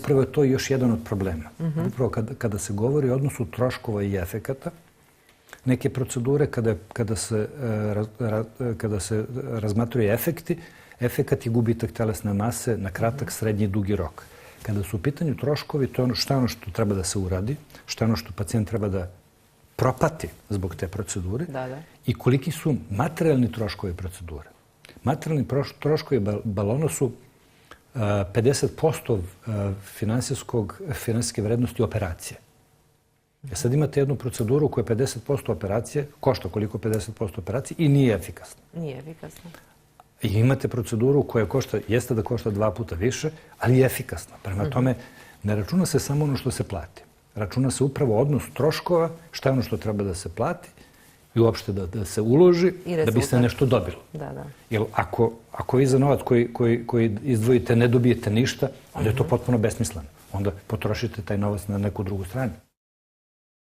upravo je to još jedan od problema. Upravo kada se govori o odnosu troškova i efekata, neke procedure kada se razmatruju efekat je gubitak telesne mase na kratak, srednji i dugi rok. Kada su u pitanju troškovi, to je šta je ono što treba da se uradi, šta je ono što pacijent treba da propati zbog te procedure i koliki su materijalni troškovi procedure. Materijalni troškovi balona su 50% finansijske vrednosti operacije. Sad imate jednu proceduru koja je 50% operacije, košta koliko 50% operacije i nije efikasna. Nije efikasna. I imate proceduru koja jeste da košta 2 puta više, ali je efikasna. Prema tome, ne računa se samo ono što se plati. Računa se upravo odnos troškova, šta je ono što treba da se plati i uopšte da se uloži da bi se nešto dobilo. Jer ako vi za novac koji izdvojite ne dobijete ništa, onda je to potpuno besmisleno. Onda potrošite taj novac na neku drugu stranu.